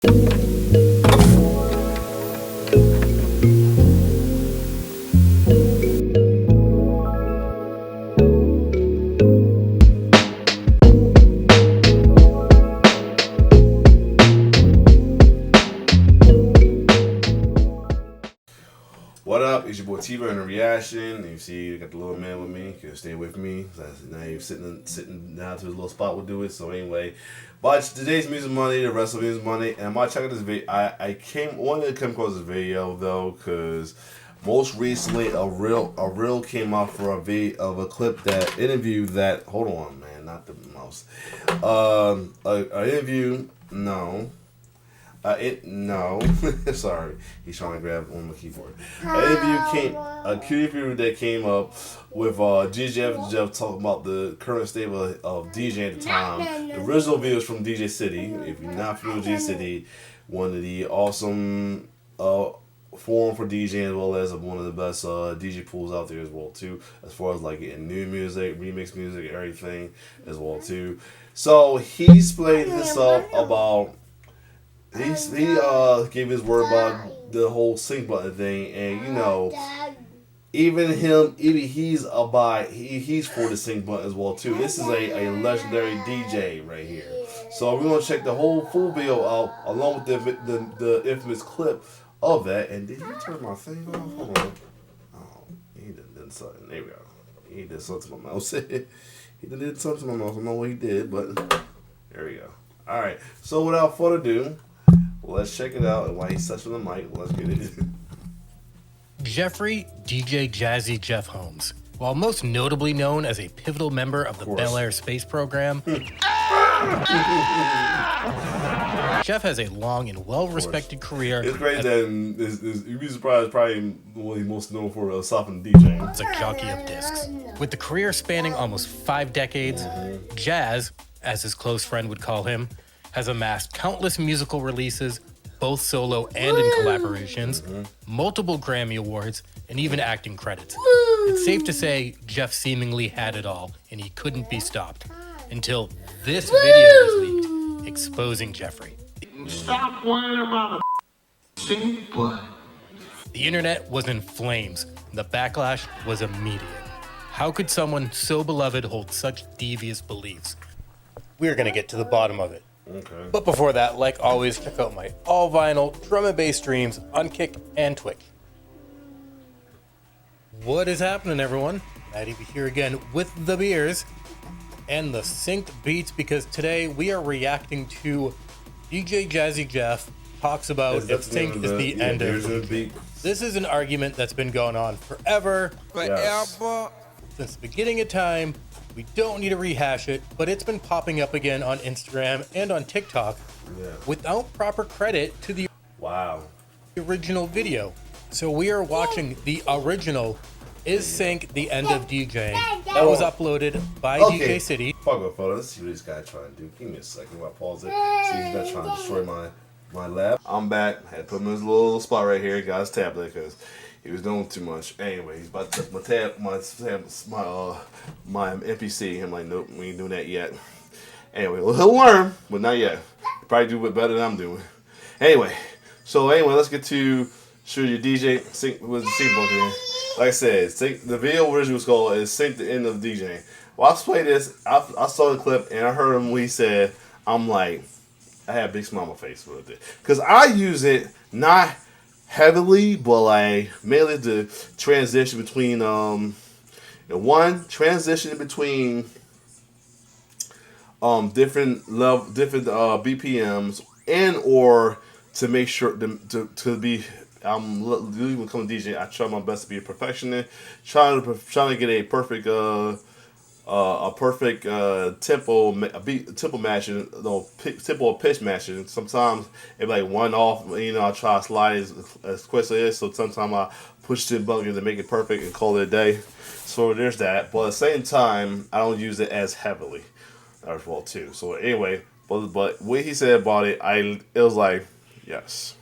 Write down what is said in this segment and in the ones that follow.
What up? It's your boy Tiva in the reaction. You see, you got the little man with me. You can stay with me. So now you're sitting down to his little spot. We'll do it. So anyway, but today's Music Monday, the rest of Music Monday, and I'm gonna check out this video. I wanted to come across this video though, cause most recently a reel came out for a video of a clip that interview that. Hold on, man, not the mouse. An interview. No. No, sorry, he's trying to grab on my keyboard. A interview that came up with Jeff talking about the current state of DJ at the time. The original video is from DJ City. If you're not familiar with DJ City, one of the awesome forum for DJ as well as one of the best DJ pools out there as well too. As far as like getting new music, remix music, everything as well too. So he's played this up about. He gave his word about the whole sync button thing, and you know, even he's for the sync button as well too. This is a legendary DJ right here. So we're gonna check the whole full video out along with the infamous clip of that. And did he turn my thing off? Hold on. Oh, he did something. There we go. He did something to my mouse. He did something to my mouse. I don't know what he did, but there we go. All right. So without further ado. Let's check it out, and while he's touching the mic, let's get it. Jeffrey DJ Jazzy Jeff Holmes, while most notably known as a pivotal member of the Bel Air space program, Jeff has a long and well-respected career. It's great that you'd be surprised, probably what he's most known for softening DJ. It's a jockey of discs. With the career spanning almost 5 decades, Jazz, as his close friend would call him, has amassed countless musical releases, both solo and in collaborations, multiple Grammy Awards, and even acting credits. It's safe to say Jeff seemingly had it all, and he couldn't be stopped. Until this video was leaked, exposing Jeffrey. Stop whining about a sync button. The internet was in flames. The backlash was immediate. How could someone so beloved hold such devious beliefs? We're gonna get to the bottom of it. Okay. But before that, like always, check out my all-vinyl drum and bass streams on Kick and Twitch. What is happening, everyone? Maddie be here again with the beers and the synced beats, because today we are reacting to DJ Jazzy Jeff talks about if sync is the end of the beat. This is an argument that's been going on forever. Yes. Since the beginning of time. We don't need to rehash it, but it's been popping up again on Instagram and on TikTok without proper credit to the original video. So we are watching the original Is Sync the End of DJ that was uploaded by DJ City. Fuck up, fellas. Let's see what this guy trying to do. Give me a second while I pause it. See, he's not trying to destroy my lab. I'm back. I had to put him in his little spot right here. Got his tablet because he was doing too much. Anyway, he's about to touch my NPC. I'm like, nope, we ain't doing that yet. Anyway, well, he'll learn, but not yet. He'll probably do it better than I'm doing. Anyway, let's get to show you DJ sync with the sync book here. Like I said, the video original was called is Sync the End of DJ. While I played this, I saw the clip and I heard him when he said, I'm like, I had a big smile on my face with it. Because I use it not heavily, but like mainly the transition between transition between different BPMs, and or to make sure to be even become a DJ. I try my best to be a perfectionist, trying to get a perfect tempo matching, tempo pitch matching. Sometimes it like one off, I try to slide as quick as it is. So sometimes I push the button to make it perfect and call it a day. So there's that. But at the same time, I don't use it as heavily as well too. So anyway, but what he said about it, it was like, yes.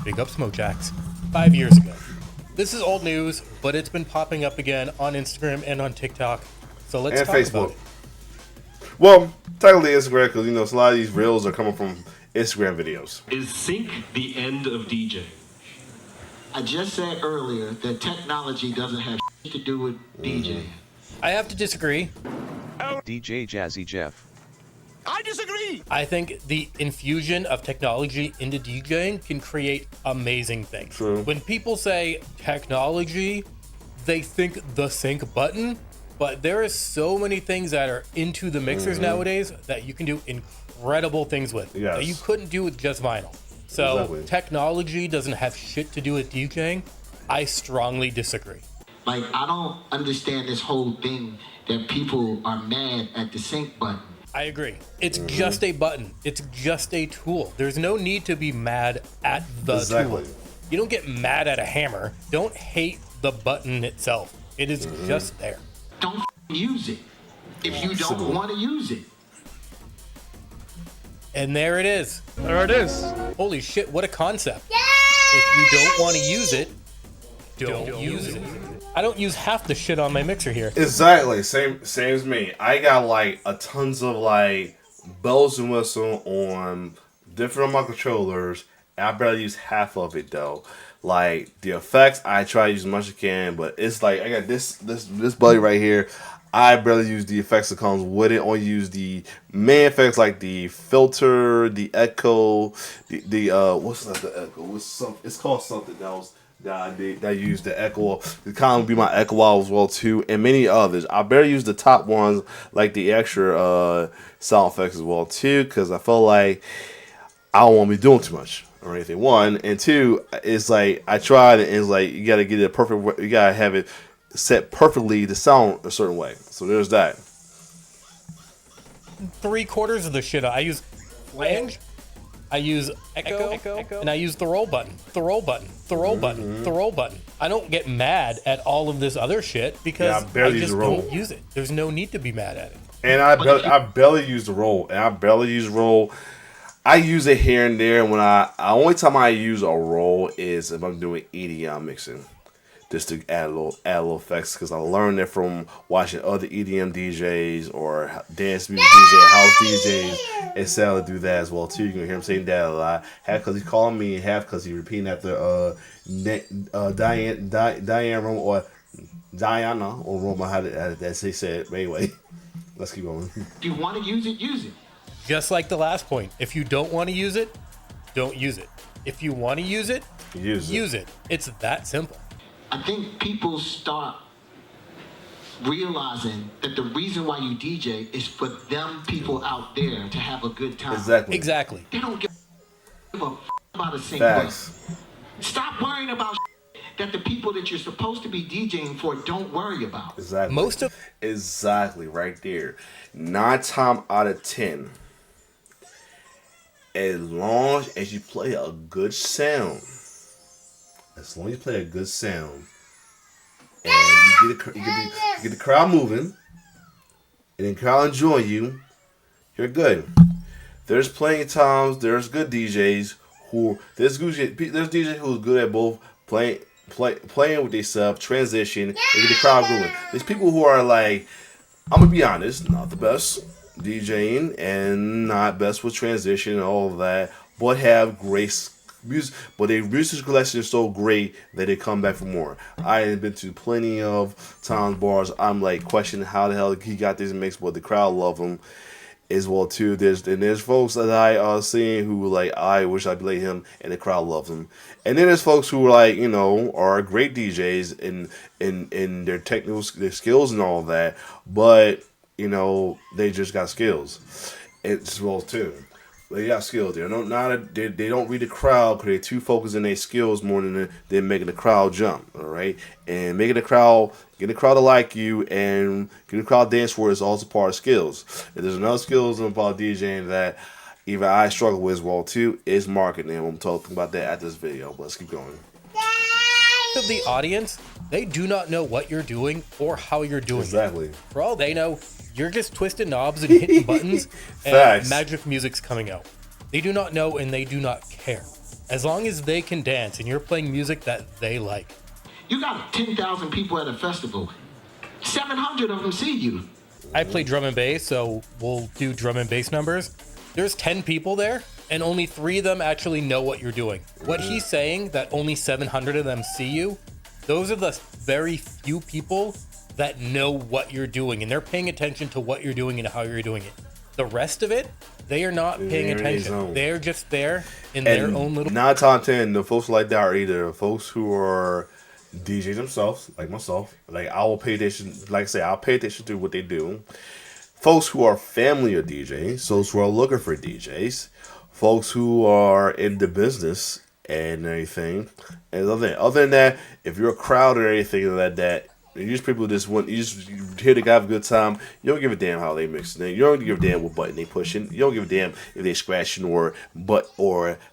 Big up Smoke Jacks. 5 years ago. This is old news, but it's been popping up again on Instagram and on TikTok. So let's talk about it. Well, technically Instagram, because you know a lot of these reels are coming from Instagram videos. Is sync the end of DJ? I just said earlier that technology doesn't have to do with DJing. I have to disagree. DJ Jazzy Jeff. I disagree. I think the infusion of technology into DJing can create amazing things. True. When people say technology, they think the sync button, but there is so many things that are into the mixers nowadays that you can do incredible things with Yes. that you couldn't do with just vinyl. So Exactly. technology doesn't have shit to do with DJing. I strongly disagree. Like, I don't understand this whole thing that people are mad at the sync button. I agree. It's just a button. It's just a tool. There's no need to be mad at the Exactly. tool. You don't get mad at a hammer. Don't hate the button itself. It is just there. Don't use it if you don't want to use it. And there it is. There it is. Holy shit, what a concept. If you don't want to use it, don't use it. I don't use half the shit on my mixer here. Exactly, same as me. I got like a tons of like bells and whistles on different of my controllers. And I barely use half of it though. Like the effects, I try to use as much as I can, but it's like I got this buddy right here. I barely use the effects that comes with it. I only use the main effects like the filter, the echo, the what's not the echo? It's called something else. That use the echo. It kind of be my echo wall as well too, and many others. I barely use the top ones like the extra sound effects as well too, because I feel like I don't want to be doing too much or anything. One and two, it's like I tried it, and it's like you gotta get it perfect. You gotta have it set perfectly to sound a certain way. So there's that. 3/4 of the shit I use flange, I use echo, and I use the roll button, the roll button, the roll button, the roll button. I don't get mad at all of this other shit because Yeah, I barely I use just the roll. don't use it. There's no need to be mad at it. And I barely use the roll. I use it here and there. When only time I use a roll is if I'm doing EDM mixing, just to add a little effects, because I learned it from watching other EDM DJs or dance music DJ, house DJs, and Sal do that as well too. You can hear him saying that a lot. Half because he's calling me, and half because he's repeating after Diane Roma or Diana or Roma, how they say it. But anyway, let's keep going. If you want to use it, use it. Just like the last point. If you don't want to use it, don't use it. If you want to use it, use it. It's that simple. I think people start realizing that the reason why you DJ is for them people out there to have a good time. Exactly. They don't give a about a sync Facts. button. Stop worrying about that the people that you're supposed to be DJing for don't worry about. Exactly. Exactly right there. 9 times out of 10, as long as you play a good sound, and you get the crowd moving, and the crowd enjoying you, you're good. There's plenty of times there's good DJs there's DJs who's good at both playing with themselves, transition, and get the crowd going. There's people who are like, I'm gonna be honest, not the best DJing and not best with transition and all of that, but have great music. But their music collection is so great that they come back for more. I have been to plenty of times bars. I'm like questioning how the hell he got this mix, but the crowd love him as well too. There's folks that I seeing who like I wish I played him, and the crowd loves him. And then there's folks who like are great DJs in their technical their skills and all that, but they just got skills. As well too. They got skills. They don't read the crowd because they're too focused in their skills more than making the crowd jump. All right, and getting the crowd to like you and getting the crowd dance for is also part of skills. And there's another skills about DJing that even I struggle with as well too is marketing. And I'm talking about that at this video. But let's keep going. Of the audience, they do not know what you're doing or how you're doing Exactly. it. For all they know, you're just twisting knobs and hitting buttons and Facts. magic music's coming out. They do not know and they do not care. As long as they can dance and you're playing music that they like. You got 10,000 people at a festival. 700 of them see you. I play drum and bass, so we'll do drum and bass numbers. There's 10 people there, and only 3 of them actually know what you're doing. What he's saying, that only 700 of them see you, those are the very few people that know what you're doing, and they're paying attention to what you're doing and how you're doing it. The rest of it, they are not paying attention. They're just there in their own little... 9 times out of 10, the folks like that are either folks who are DJs themselves, like myself. Like, I will pay attention, like I say, I'll pay attention to what they do. Folks who are family of DJs, those who are looking for DJs, folks who are in the business and everything. And other than that, if you're a crowd or anything like that, you just people just want you hear the guy have a good time. You don't give a damn how they mixing it. You don't give a damn what button they pushing. You don't give a damn if they scratching or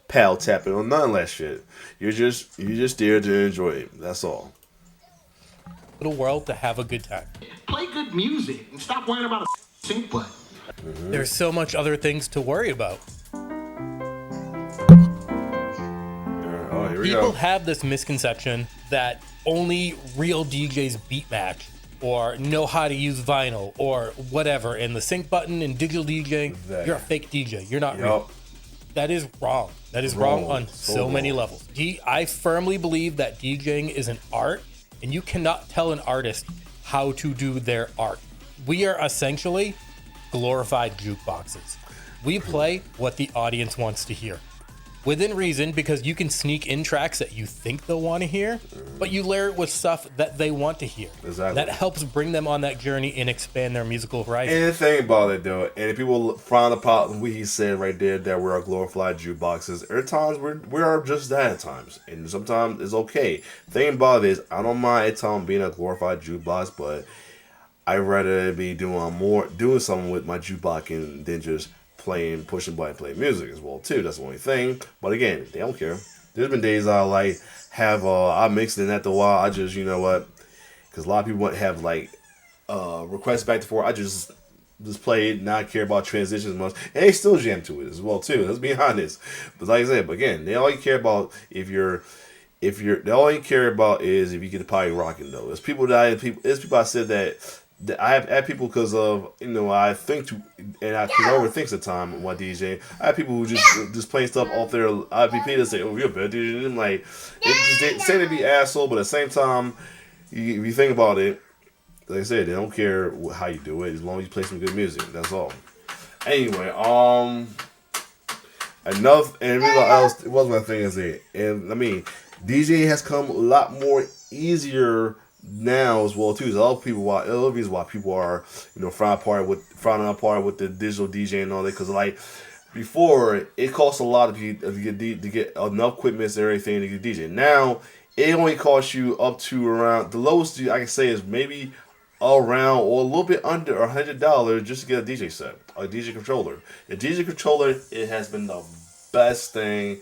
pal tapping or none of that shit. You're just there to enjoy it. That's all. little world to have a good time. Play good music and stop worrying about a sync button. There's so much other things to worry about. Oh, here we People go. have this misconception that only real DJs beat match or know how to use vinyl or whatever, and the sync button and digital DJing, you're a fake DJ. You're not real. That is wrong. That is wrong on so many levels. I firmly believe that DJing is an art, and you cannot tell an artist how to do their art. We are essentially glorified jukeboxes. We play what the audience wants to hear. Within reason, because you can sneak in tracks that you think they'll want to hear, but you layer it with stuff that they want to hear. Exactly. That helps bring them on that journey and expand their musical horizon. And the thing about it, though, and if people frown upon what he said right there, that we're glorified jukeboxes, there are times we are just that at times. And sometimes it's okay. The thing about it is, I don't mind at times being a glorified jukebox, but I'd rather be doing something with my jukebox than just pushing button, playing music as well too. That's the only thing. But again, they don't care. There's been days I I mixed it after a while. I just, you know what? Because a lot of people have requests back and forth. I just play it, not care about transitions much, and they still jam to it as well too. Let's be honest. But like I said, but again, they all you care about they all you care about is if you get the party rocking though. There's people I said that I have people because of, I think because I overthink the time while DJ. I have people who just playing stuff off their IPP that say, "Oh, you're a bad DJ." And I'm like, they say they be asshole, but at the same time, if you think about it, like I said, they don't care how you do it as long as you play some good music. That's all. Anyway, what was my thing is it? And I mean, DJ has come a lot more easier now as well too. So other reasons why people are frowning apart with the digital DJ and all that, because like before it cost a lot to get enough equipment and everything to get DJ. Now it only costs you up to around, the lowest I can say is maybe around or a little bit under $100 just to get a DJ set, a DJ controller. A DJ controller, it has been the best thing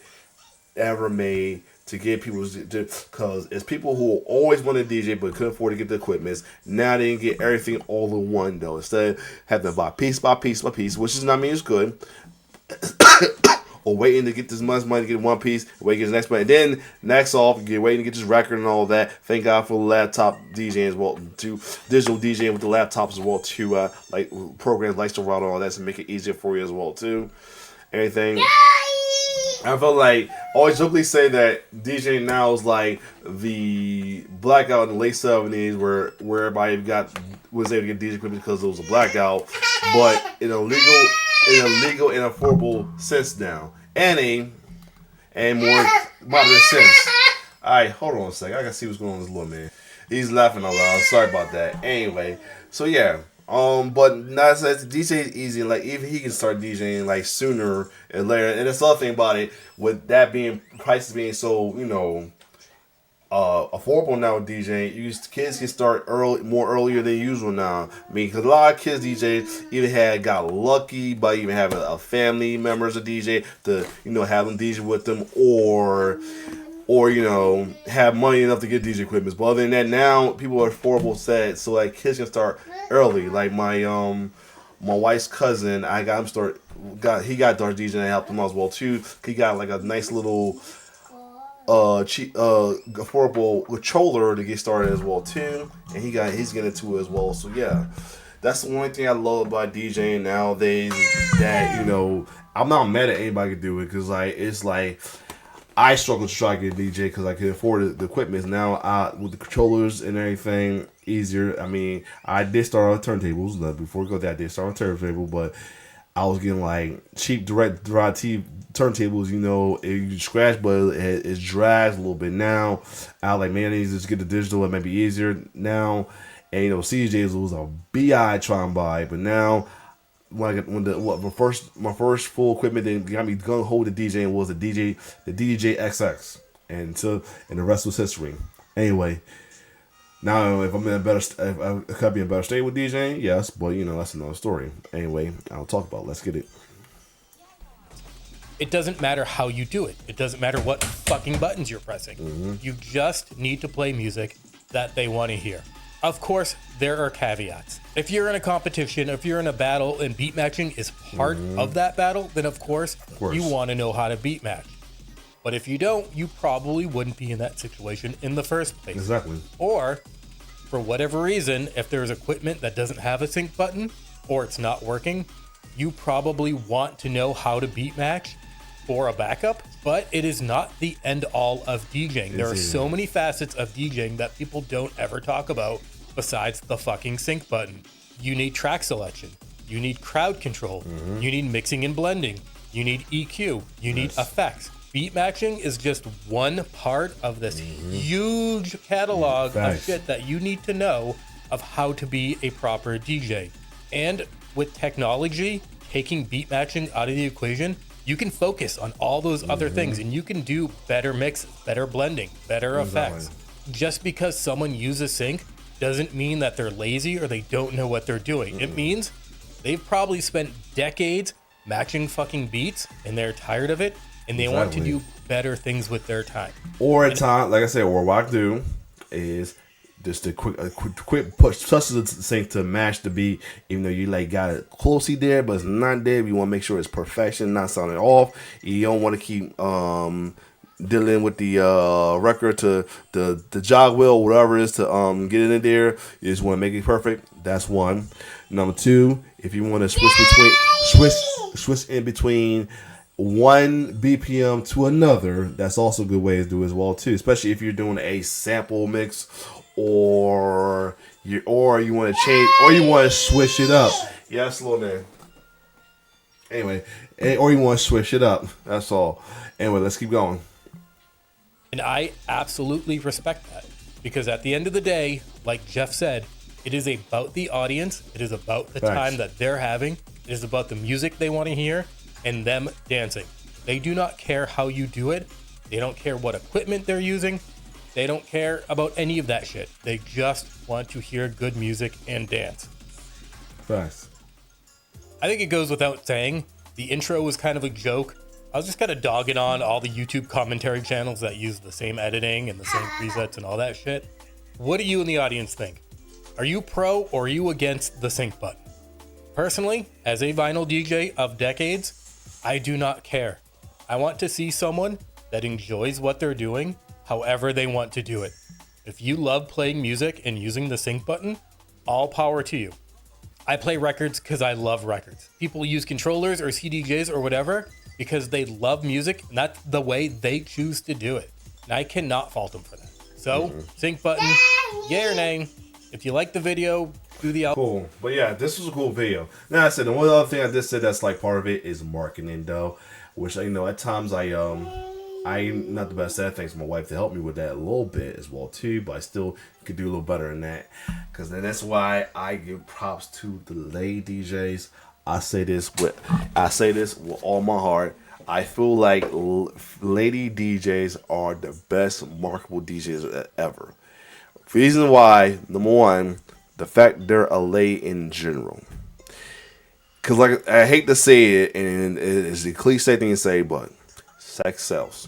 ever made to get people because it's people who always wanted to DJ but couldn't afford to get the equipment. Now they can get everything all in one though. Instead of having to buy piece by piece by piece, which does not mean it's good. Or waiting to get this much money to get one piece, wait to get the next money. And then next off, you're waiting to get this record and all that. Thank God for the laptop DJing as well, too. Digital DJing with the laptops as well too. Like programs like Serato and all that to make it easier for you as well too. Everything. I feel like I always jokingly say that DJing now is like the blackout in the late 70s where everybody was able to get DJ equipment because it was a blackout, but in a legal and affordable sense now, and a more modern sense. Alright, hold on a second. I gotta see what's going on with this little man. He's laughing out loud. Sorry about that. Anyway, so yeah. But not that DJ is easy. Like even he can start DJing like sooner and later. And that's the other thing about it, with that being prices being so affordable now with DJing. Kids can start earlier than usual now. I mean, because a lot of kids DJs either got lucky by even having a family members of DJ to have them DJ with them, or have money enough to get DJ equipment. But other than that, now people are affordable set, so like kids can start early. Like my wife's cousin, he got dark DJ and I helped him out as well too. He got like a nice little cheap affordable controller to get started as well too, and he's getting into it as well. So yeah, That's the only thing I love about DJing nowadays. Is that I'm not mad at anybody can do it because it's like I struggle to try to get a DJ because I can afford the equipment. Now with the controllers and everything easier. I mean, I did start on turntables. Before we go there, I did start on turntable, but I was getting like cheap direct drive turntables. You scratch, but it drags a little bit. Now I was like, man, I need to just get the digital. It might be easier now. And CDJs was a bi trying to buy, but now my first full equipment that got me gung ho to DJing was the DJ XX, and the rest was history. Anyway, now if I'm in a better, if I could be in a better state with DJing, yes, but that's another story. Anyway, I'll talk about it. Let's get it. It doesn't matter how you do it. It doesn't matter what fucking buttons you're pressing. Mm-hmm. You just need to play music that they want to hear. Of course, there are caveats. If you're in a competition, if you're in a battle and beat matching is part of that battle, then of course you want to know how to beat match. But if you don't, you probably wouldn't be in that situation in the first place. Exactly. Or, for whatever reason, if there's equipment that doesn't have a sync button or it's not working, you probably want to know how to beat match for a backup, but it is not the end all of DJing. There are so many facets of DJing that people don't ever talk about besides the fucking sync button. You need track selection. You need crowd control. You need mixing and blending. You need EQ. You need effects. Beat matching is just one part of this huge catalog of shit that you need to know of how to be a proper DJ. And with technology taking beat matching out of the equation, you can focus on all those other things and you can do better mix, better blending, better effects. Just because someone uses sync doesn't mean that they're lazy or they don't know what they're doing. It means they've probably spent decades matching fucking beats and they're tired of it and they want to do better things with their time. Or at time, like I said, or what I do is just a quick push touch the sync to match the beat, even though you got it closely there, but it's not there. You want to make sure it's perfection, not sounding off. You don't want to keep dealing with the record to the jog wheel, whatever it is, to get it in there. You just want to make it perfect. That's one. Number two, if you want to switch in between one BPM to another, that's also a good way to do it as well too. Especially if you're doing a sample mix, or you want to change, or you want to switch it up. Yeah, slow man. Anyway, or you want to switch it up. That's all. Anyway, let's keep going. And I absolutely respect that because at the end of the day, like Jeff said, it is about the audience. It is about the time that they're having. It is about the music they want to hear and them dancing. They do not care how you do it. They don't care what equipment they're using. They don't care about any of that shit. They just want to hear good music and dance. Facts. I think it goes without saying, the intro was kind of a joke. I was just kind of dogging on all the YouTube commentary channels that use the same editing and the same presets and all that shit. What do you in the audience think? Are you pro or are you against the sync button? Personally, as a vinyl DJ of decades, I do not care. I want to see someone that enjoys what they're doing however they want to do it. If you love playing music and using the sync button, all power to you. I play records because I love records. People use controllers or CDJs or whatever because they love music and that's the way they choose to do it. And I cannot fault them for that. So, sync button, yay or nay. If you like the video, do the album. Cool. But yeah, this was a cool video. Now I said the one other thing I just said that's like part of it is marketing though. Which at times I'm not the best at things. My wife to help me with that a little bit as well too, but I still could do a little better than that. Cause then that's why I give props to the lady DJs. I say this with all my heart. I feel like lady DJs are the best marketable DJs ever. Reason why, number one, the fact they're a lady in general. Cause like I hate to say it, and it's a cliche thing to say, but sex sells.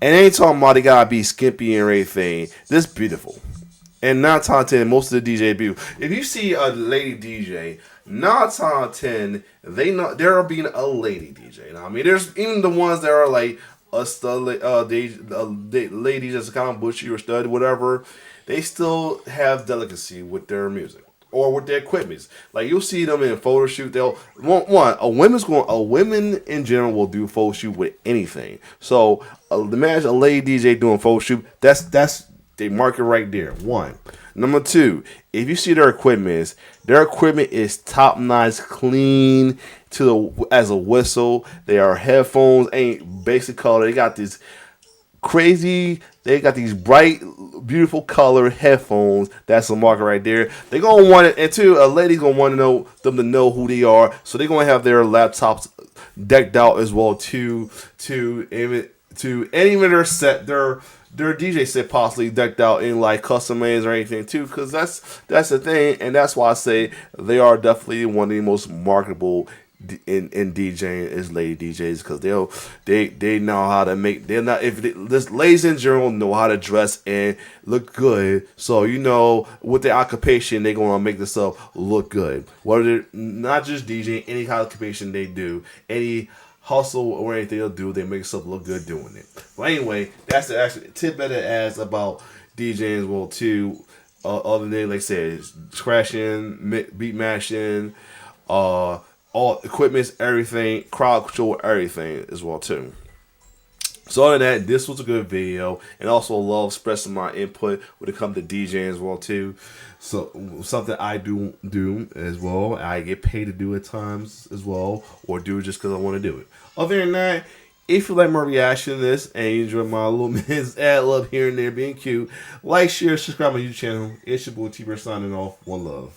And ain't talking about they gotta be skimpy and everything. This beautiful. And 9 times out of 10, most of the DJ beautiful. If you see a lady DJ, 9 times out of 10, they're being a lady DJ. Now, I mean, there's even the ones that are like a stud, ladies that's kind of bushy or stud, whatever. They still have delicacy with their music. or with their equipment. Like you'll see them in a photo shoot. They'll a women in general will do photo shoot with anything. So imagine a lady DJ doing photo shoot. That's they market right there. One. Number two, if you see their equipment is top notch, clean as a whistle. They are headphones, ain't basic color. They got these bright, beautiful color headphones. That's the market right there. They're gonna want it, and two, a lady's gonna want them to know who they are. So they're gonna have their laptops decked out as well too, and even their DJ set possibly decked out in like custom maze or anything too, because that's the thing, and that's why I say they are definitely one of the most marketable in DJing is lady DJs, because they know how to make. They're not this ladies in general know how to dress and look good. So with their occupation, they're gonna make themselves look good. Whether they're not just DJing, any kind of occupation they do, any hustle or anything they'll do, they make themselves look good doing it. But anyway, that's the actual tip that it adds about DJing as well too. Other than like I said, scratching, beat mashing, all equipments, everything, crowd control, everything as well too. So other than that, this was a good video, and also love expressing my input when it comes to DJing as well too. So something I do as well. I get paid to do at times as well, or do it just because I want to do it. Other than that, if you like my reaction to this and you enjoy my little minutes ad love here and there being cute, like, share, subscribe my YouTube channel. It's your boy T-Bird signing off. One love.